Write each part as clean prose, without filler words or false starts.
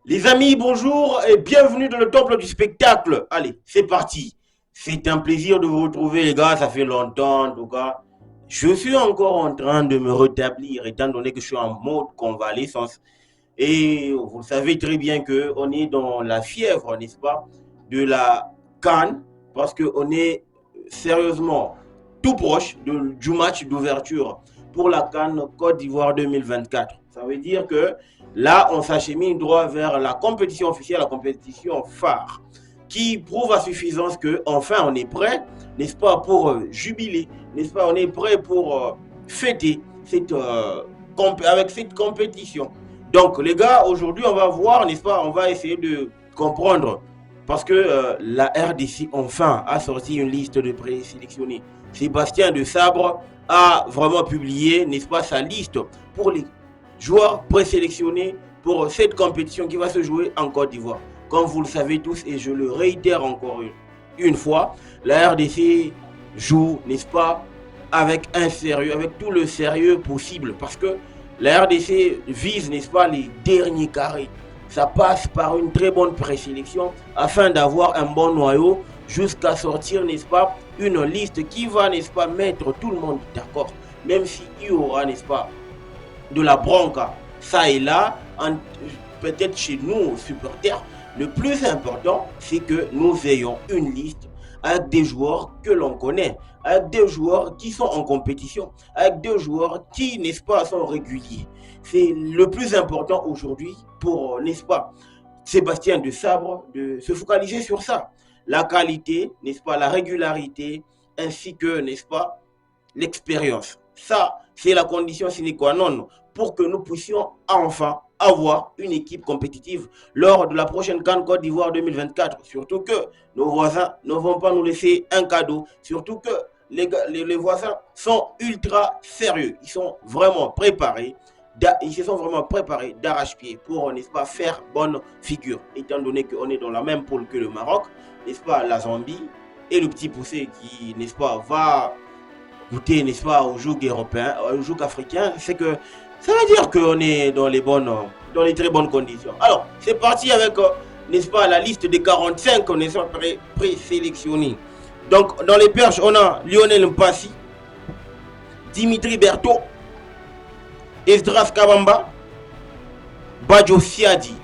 Les amis, bonjour et bienvenue dans le temple du spectacle. Allez, c'est parti. C'est un plaisir de vous retrouver, les gars. Ça fait longtemps, en tout cas. Je suis encore en train de me rétablir, étant donné que je suis en mode convalescence. Et vous savez très bien qu'on est dans la fièvre, n'est-ce pas, de la CAN, parce qu'on est sérieusement tout proche du match d'ouverture pour la CAN Côte d'Ivoire 2024. Ça veut dire que là, on s'achemine droit vers la compétition officielle, la compétition phare, qui prouve à suffisance que enfin on est prêt, n'est-ce pas, pour jubiler, n'est-ce pas, on est prêt pour fêter avec cette compétition. Donc les gars, aujourd'hui on va voir, n'est-ce pas, on va essayer de comprendre parce que la RDC enfin a sorti une liste de présélectionnés. Sébastien de Sabre a vraiment publié, n'est-ce pas, sa liste pour les joueurs présélectionnés pour cette compétition qui va se jouer en Côte d'Ivoire. Comme vous le savez tous, et je le réitère encore une fois, la RDC joue, n'est-ce pas, avec un sérieux, avec tout le sérieux possible, parce que la RDC vise, n'est-ce pas, les derniers carrés. Ça passe par une très bonne présélection afin d'avoir un bon noyau jusqu'à sortir, n'est-ce pas, une liste qui va, n'est-ce pas, mettre tout le monde d'accord. Même s'il y aura, n'est-ce pas, de la bronca, ça et là, peut-être chez nous, supporters, le plus important, c'est que nous ayons une liste avec des joueurs que l'on connaît, avec des joueurs qui sont en compétition, avec des joueurs qui, n'est-ce pas, sont réguliers. C'est le plus important aujourd'hui pour, n'est-ce pas, Sébastien de Sabre, de se focaliser sur ça. La qualité, n'est-ce pas, la régularité, ainsi que, n'est-ce pas, l'expérience. Ça, c'est la condition sine qua non pour que nous puissions enfin avoir une équipe compétitive lors de la prochaine CAN Côte d'Ivoire 2024. Surtout que nos voisins ne vont pas nous laisser un cadeau. Surtout que les voisins sont ultra sérieux. Ils sont vraiment préparés. Ils se sont vraiment préparés d'arrache-pied pour, n'est-ce pas, faire bonne figure. Étant donné qu'on est dans la même poule que le Maroc, n'est-ce pas, la Zambie et le petit poussé qui, n'est-ce pas, va goûter, n'est-ce pas, au joug européen, au joug africain, c'est que ça veut dire qu'on est dans les très bonnes conditions. Alors, c'est parti avec, n'est-ce pas, la liste des 45 qu'on est présélectionnés. Donc, dans les perches, on a Lionel Mpassi, Dimitri Berthaud, Esdras Kabamba, Badjo Siadi.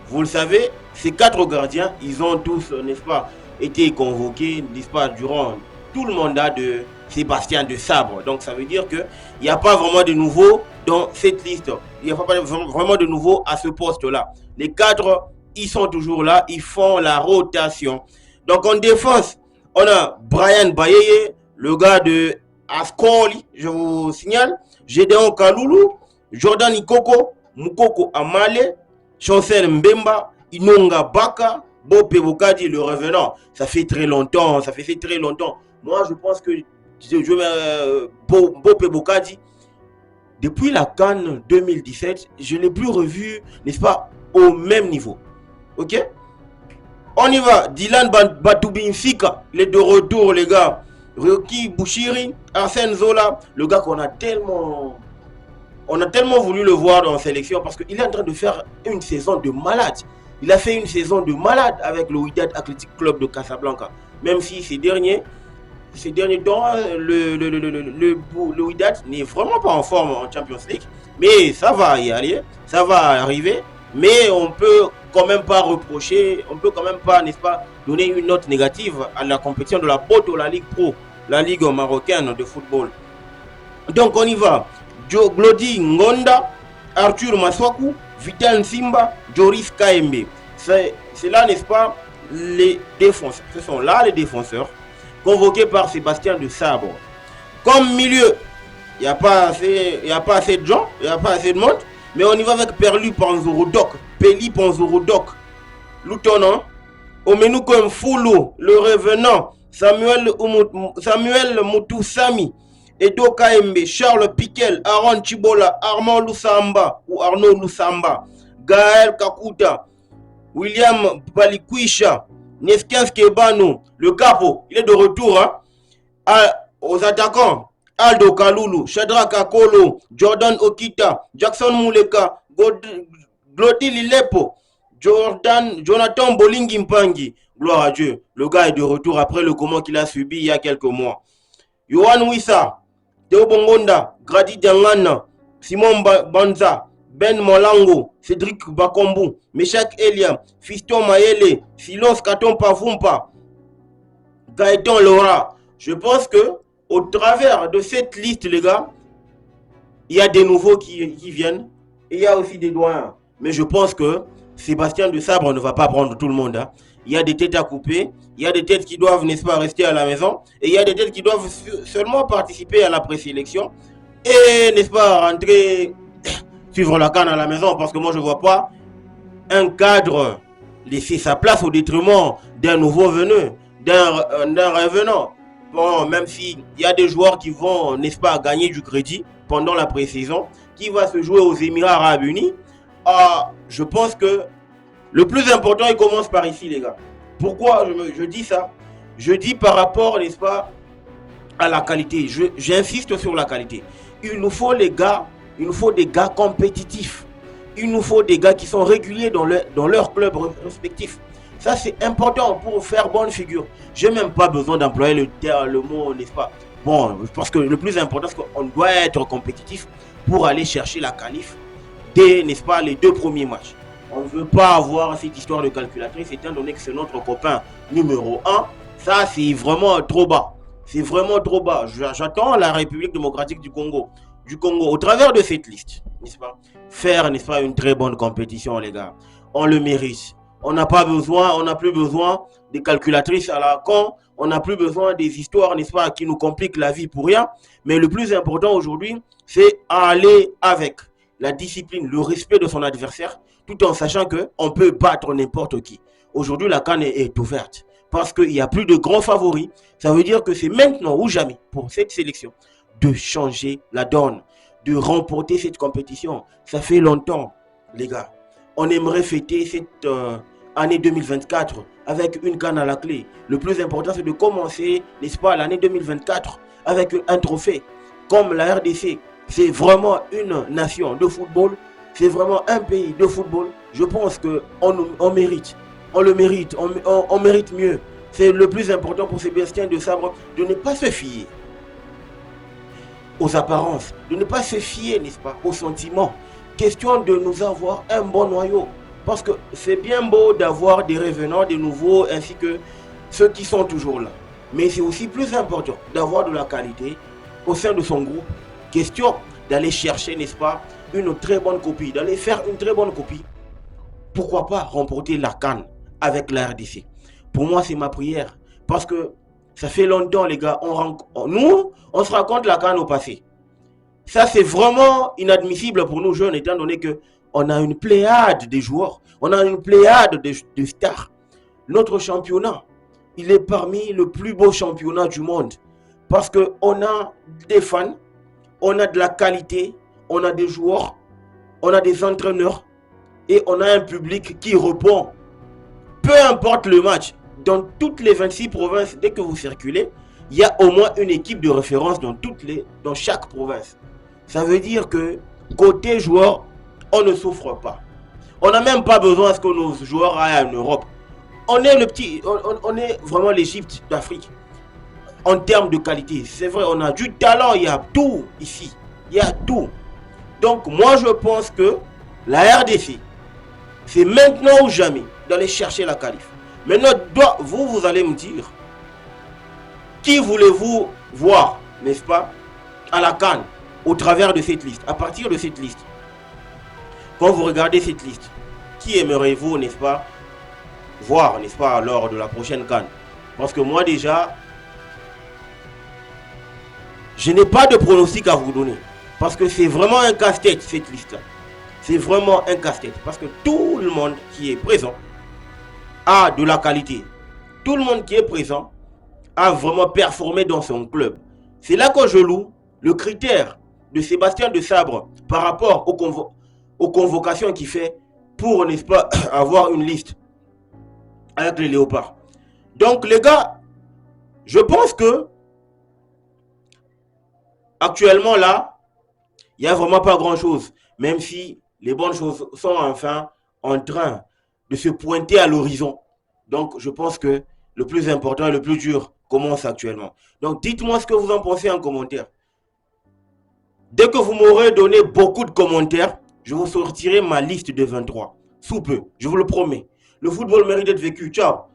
Vous le savez, ces quatre gardiens, ils ont tous, n'est-ce pas, été convoqués, n'est-ce pas, durant tout le mandat de Sébastien de Sabre. Donc ça veut dire qu'il n'y a pas vraiment de nouveau dans cette liste. Il n'y a pas vraiment de nouveau à ce poste-là. Les cadres, ils sont toujours là, ils font la rotation. Donc en défense, on a Brian Bayeye, le gars de Ascoli, je vous signale, Gédéon Kaloulou, Jordan Ikoko, Mukoko Amale, Chancel Mbemba, Inonga Baka, Bopé Bokadi, le revenant. Ça fait très longtemps, ça fait très longtemps. Moi, je pense que Bopé Bokadi, depuis la CAN 2017, je ne l'ai plus revu, n'est-ce pas, au même niveau. Ok? On y va. Dylan Batoubinfika, les de retour, les gars. Rocky Bouchiri, Arsène Zola, le gars qu'on a tellement... On a tellement voulu le voir dans la sélection parce qu'il est en train de faire une saison de malade. Il a fait une saison de malade avec le Wydad Athletic Club de Casablanca. Même si ces derniers temps, le Wydad n'est vraiment pas en forme en Champions League. Mais ça va y aller, ça va arriver. Mais on peut quand même pas reprocher, on peut quand même pas, n'est-ce pas, donner une note négative à la compétition de la Porto, la Ligue Pro, la Ligue marocaine de football. Donc on y va. Glody Ngonda, Arthur Maswaku, Vital Simba, Joris KMB. C'est là, n'est-ce pas, les défenseurs. Ce sont là les défenseurs convoqués par Sébastien de Sabre. Comme milieu, il n'y a pas assez de gens, il n'y a pas assez de monde, mais on y va avec Perlu Panzouroudok, Peli Panzouroudok, Loutonan, Omenouko Mfoulou, le revenant, Samuel Moutoussami, Edo KMB, Charles Piquel, Aaron Chibola, Armand Lusamba ou Arnaud Lusamba, Gaël Kakuta, William Balikwisha, Neskens Kebano, le capo, il est de retour, hein, aux attaquants, Aldo Kaloulou, Shadrack Akolo, Jordan Okita, Jackson Mouleka, Glody Lilepo, Jonathan Bolingi Mpangi, gloire à Dieu. Le gars est de retour après le comment qu'il a subi il y a quelques mois. Yohan Wissa, Théo Bongonda, Grady Diangana, Simon Banza, Ben Molango, Cédric Bakombu, Meshak Elia, Fiston Mayele, Silos Katon Pavumpa, Gaëtan Laura. Je pense que au travers de cette liste, les gars, il y a des nouveaux qui viennent et il y a aussi des doyens. Mais je pense que Sébastien de Sabre ne va pas prendre tout le monde. Hein. Il y a des têtes à couper, il y a des têtes qui doivent, n'est-ce pas, rester à la maison et il y a des têtes qui doivent seulement participer à la présélection et, n'est-ce pas, rentrer, suivre la canne à la maison parce que moi je ne vois pas un cadre laisser sa place au détriment d'un nouveau venu, d'un revenant. Bon, même s'il y a des joueurs qui vont, n'est-ce pas, gagner du crédit pendant la pré-saison, qui va se jouer aux Émirats Arabes Unis, je pense que le plus important, il commence par ici, les gars. Pourquoi je dis ça? Je dis par rapport, n'est-ce pas, à la qualité. J'insiste sur la qualité. Il nous faut les gars, il nous faut des gars compétitifs. Il nous faut des gars qui sont réguliers dans leur club respectif. Ça, c'est important pour faire bonne figure. Je n'ai même pas besoin d'employer le mot, n'est-ce pas? Bon, parce que le plus important, c'est qu'on doit être compétitif pour aller chercher la qualif dès, n'est-ce pas, les 2 premiers matchs. On ne veut pas avoir cette histoire de calculatrice, étant donné que c'est notre copain numéro 1. Ça, c'est vraiment trop bas. C'est vraiment trop bas. J'attends la République démocratique du Congo, au travers de cette liste, n'est-ce pas, faire, n'est-ce pas, une très bonne compétition, les gars. On le mérite. On n'a plus besoin des calculatrices à la con. On n'a plus besoin des histoires, n'est-ce pas, qui nous compliquent la vie pour rien. Mais le plus important aujourd'hui, c'est aller avec la discipline, le respect de son adversaire, tout en sachant qu'on peut battre n'importe qui. Aujourd'hui, la CAN est ouverte parce qu'il n'y a plus de grands favoris. Ça veut dire que c'est maintenant ou jamais pour cette sélection de changer la donne, de remporter cette compétition. Ça fait longtemps, les gars. On aimerait fêter cette année 2024 avec une CAN à la clé. Le plus important, c'est de commencer, n'est-ce pas, l'année 2024 avec un trophée. Comme la RDC, c'est vraiment une nation de football. C'est vraiment un pays de football. Je pense qu'on mérite. On le mérite. On mérite mieux. C'est le plus important pour Sébastien de Sabre de ne pas se fier aux apparences, de ne pas se fier, n'est-ce pas, aux sentiments. Question de nous avoir un bon noyau. Parce que c'est bien beau d'avoir des revenants, des nouveaux, ainsi que ceux qui sont toujours là. Mais c'est aussi plus important d'avoir de la qualité au sein de son groupe. Question d'aller chercher, n'est-ce pas, une très bonne copie, d'aller faire une très bonne copie. Pourquoi pas remporter la CAN avec la RDC? Pour moi, c'est ma prière. Parce que ça fait longtemps, les gars, on se raconte la CAN au passé. Ça, c'est vraiment inadmissible pour nous jeunes, étant donné qu'on a une pléiade de joueurs, on a une pléiade de stars. Notre championnat, il est parmi le plus beau championnat du monde. Parce qu'on a des fans, on a de la qualité, on a des joueurs, on a des entraîneurs et on a un public qui répond. Peu importe le match, dans toutes les 26 provinces, dès que vous circulez, il y a au moins une équipe de référence dans chaque province. Ça veut dire que côté joueur, on ne souffre pas. On n'a même pas besoin à ce que nos joueurs aillent en Europe. On est vraiment l'Égypte d'Afrique. En termes de qualité, c'est vrai, on a du talent, il y a tout ici. Il y a tout. Donc moi je pense que la RDC, c'est maintenant ou jamais d'aller chercher la qualif. Maintenant, vous allez me dire, qui voulez-vous voir, n'est-ce pas, à la CAN, au travers de cette liste, à partir de cette liste. Quand vous regardez cette liste, qui aimeriez-vous, n'est-ce pas, voir, n'est-ce pas, lors de la prochaine CAN? Parce que moi déjà, je n'ai pas de pronostic à vous donner. Parce que c'est vraiment un casse-tête, cette liste-là. C'est vraiment un casse-tête. Parce que tout le monde qui est présent a de la qualité. Tout le monde qui est présent a vraiment performé dans son club. C'est là que je loue le critère de Sébastien de Sabre par rapport aux convocations qu'il fait pour, n'est-ce pas, avoir une liste avec les Léopards. Donc les gars, je pense que actuellement là, il n'y a vraiment pas grand chose, même si les bonnes choses sont enfin en train de se pointer à l'horizon. Donc, je pense que le plus important et le plus dur commence actuellement. Donc, dites-moi ce que vous en pensez en commentaire. Dès que vous m'aurez donné beaucoup de commentaires, je vous sortirai ma liste de 23. Sous peu, je vous le promets. Le football mérite d'être vécu. Ciao.